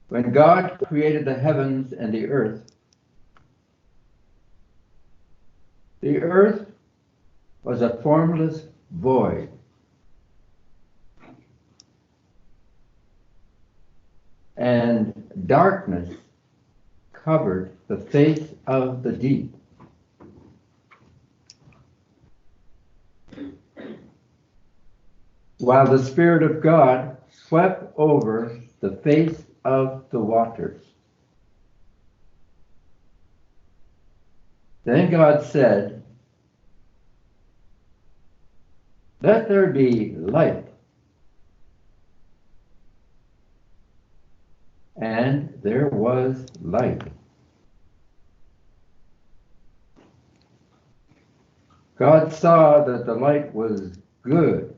When God created the heavens and the earth was a formless void. And darkness covered the face of the deep. While the Spirit of God swept over the face of the waters. Then God said, "Let there be light." And there was light. God saw that the light was good.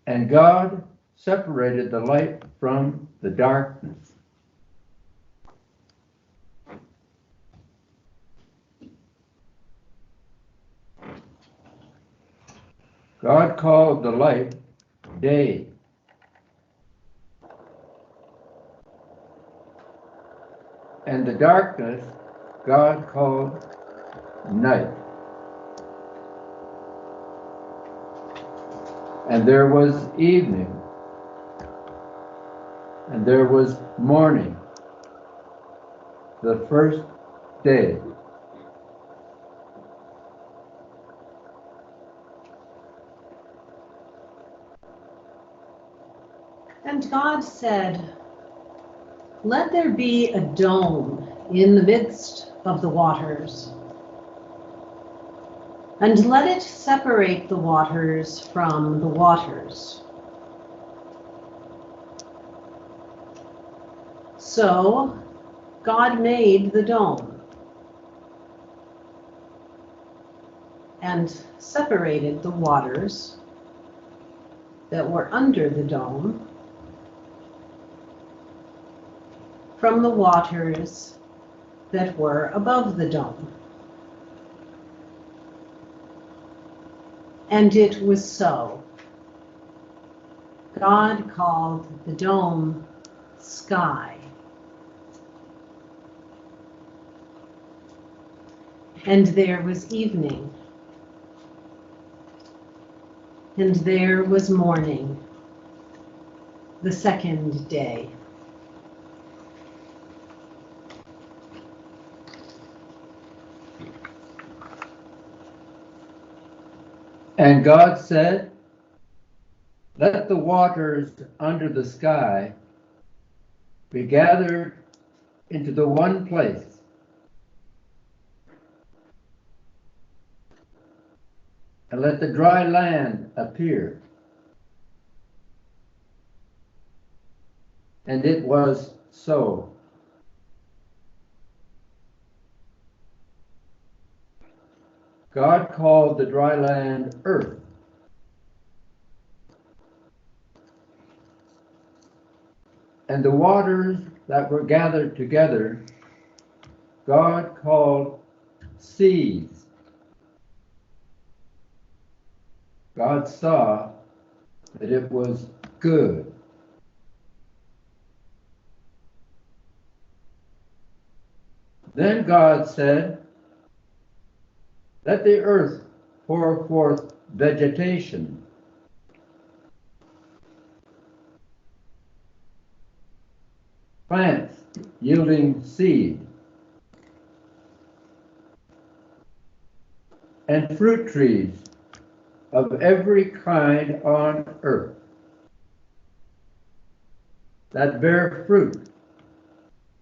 And God separated the light from the darkness. God called the light day. And the darkness God called night. And there was evening, and there was morning, the first day. And God said, "Let there be a dome in the midst of the waters, and let it separate the waters from the waters." So God made the dome and separated the waters that were under the dome from the waters that were above the dome. And it was so. God called the dome sky. And there was evening, and there was morning, the second day. And God said, "Let the waters under the sky be gathered into the one place, and let the dry land appear." And it was so. God called the dry land earth. And the waters that were gathered together, God called seas. God saw that it was good. Then God said, "Let the earth pour forth vegetation, plants yielding seed, and fruit trees of every kind on earth that bear fruit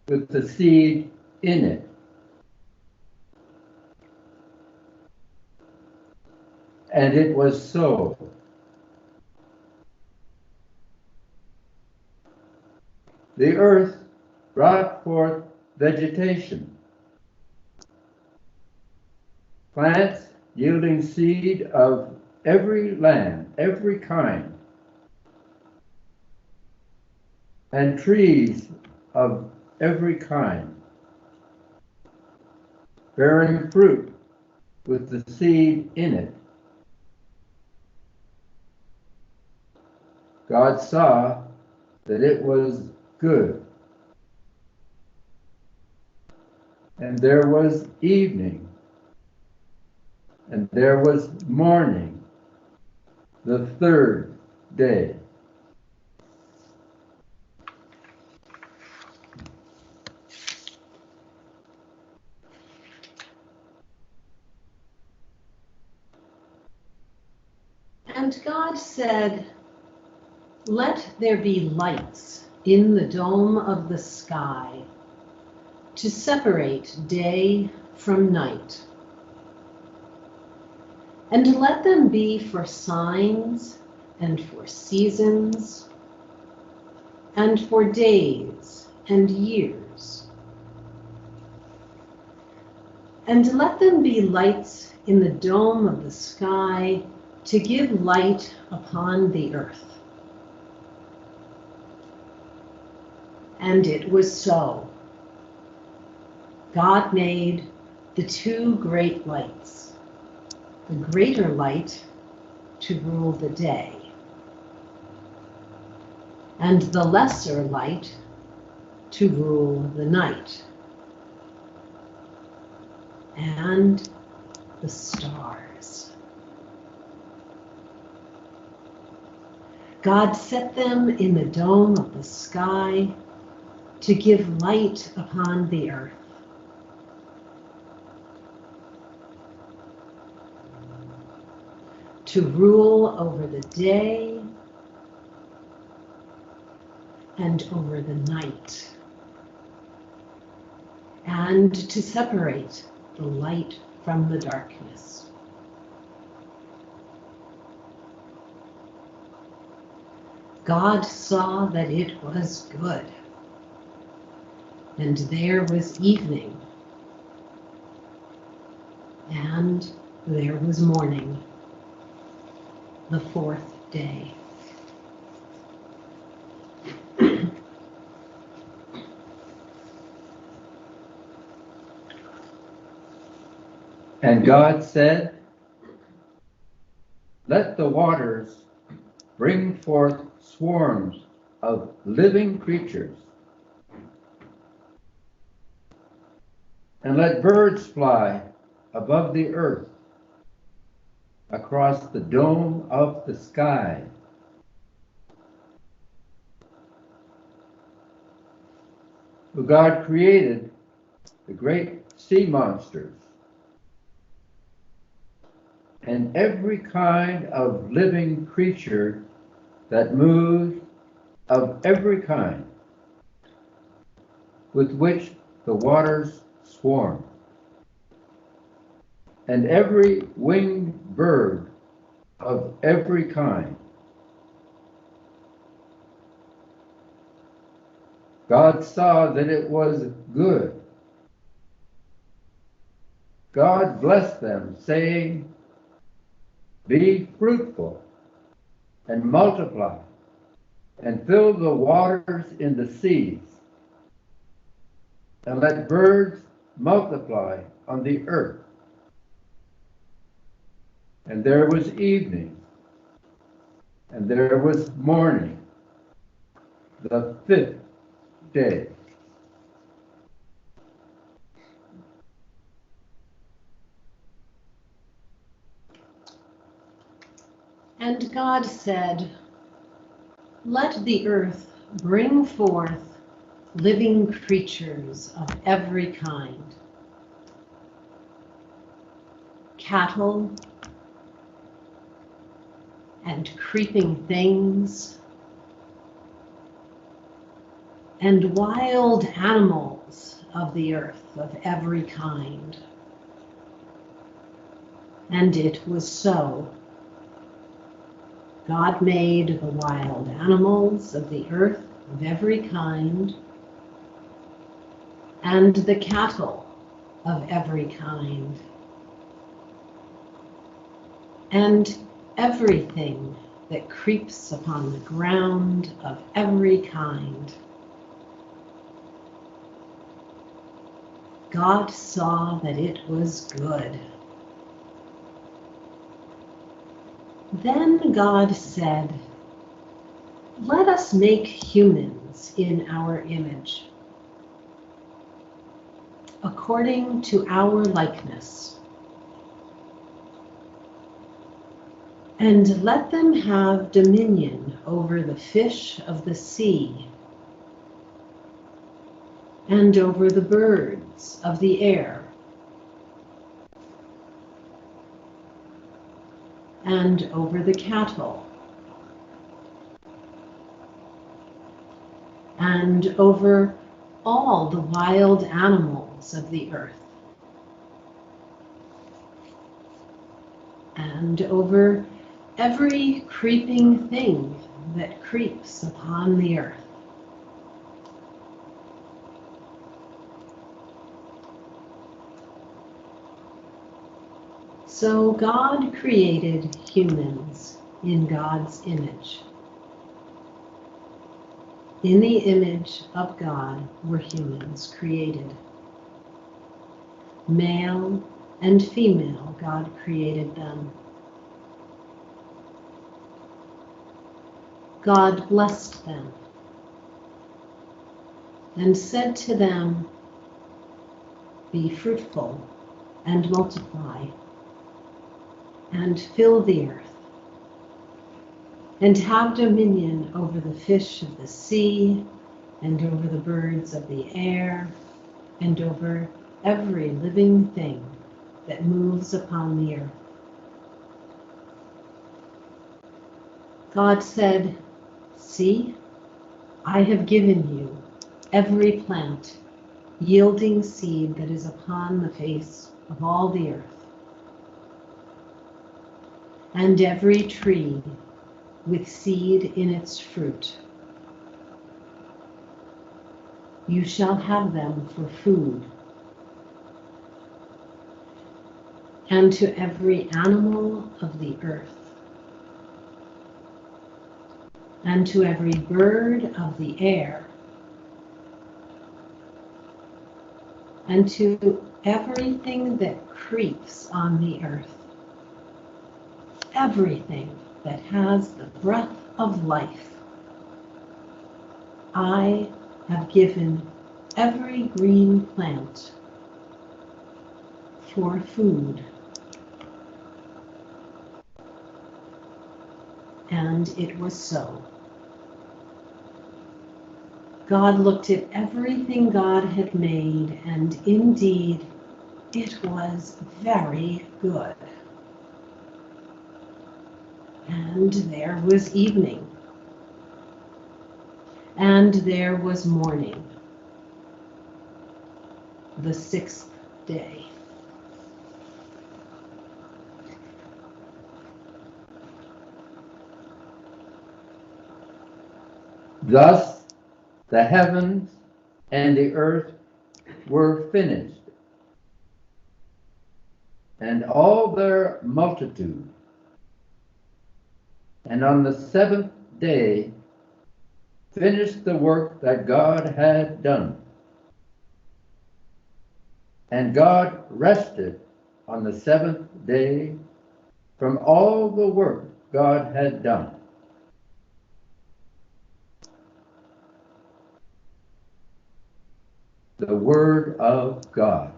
with the seed in it." And it was so. The earth brought forth vegetation, plants yielding seed of every land, every kind, and trees of every kind, bearing fruit with the seed in it. God saw that it was good. And there was evening, and there was morning, the third day. And God said, "Let there be lights in the dome of the sky to separate day from night. And let them be for signs and for seasons and for days and years. And let them be lights in the dome of the sky to give light upon the earth." And it was so. God made the two great lights, the greater light to rule the day, and the lesser light to rule the night, and the stars. God set them in the dome of the sky to give light upon the earth. To rule over the day and over the night, and to separate the light from the darkness. God saw that it was good, and there was evening, and there was morning, the fourth day. And God said, "Let the waters bring forth swarms of living creatures, and let birds fly above the earth across the dome of the sky." So God created the great sea monsters and every kind of living creature that moves, of every kind, with which the waters swarm, and every winged bird of every kind. God saw that it was good. God blessed them, saying, "Be fruitful and multiply, and fill the waters in the seas, and let birds multiply on the earth." And there was evening, and there was morning, the fifth day. And God said, "Let the earth bring forth living creatures of every kind, cattle and creeping things, and wild animals of the earth of every kind." And it was so. God made the wild animals of the earth of every kind, and the cattle of every kind, and everything that creeps upon the ground of every kind. God saw that it was good. Then God said, Let us make humans in our image, according to our likeness, and let them have dominion over the fish of the sea, and over the birds of the air, and over the cattle, and over all the wild animals of the earth, and over every creeping thing that creeps upon the earth. So God created humans in God's image. In the image of God were humans created. Male and female, God created them. God blessed them and said to them, "Be fruitful and multiply, and fill the earth, and have dominion over the fish of the sea, and over the birds of the air, and over every living thing that moves upon the earth." God said, "See, I have given you every plant yielding seed that is upon the face of all the earth, and every tree with seed in its fruit. You shall have them for food. And to every animal of the earth, and to every bird of the air, and to everything that creeps on the earth, everything that has the breath of life, I have given every green plant for food." And it was so. God looked at everything God had made, and indeed it was very good. And there was evening, and there was morning, the sixth day. Thus the heavens and the earth were finished, and all their multitude. And on the seventh day finished the work that God had done. And God rested on the seventh day from all the work God had done. The word of God.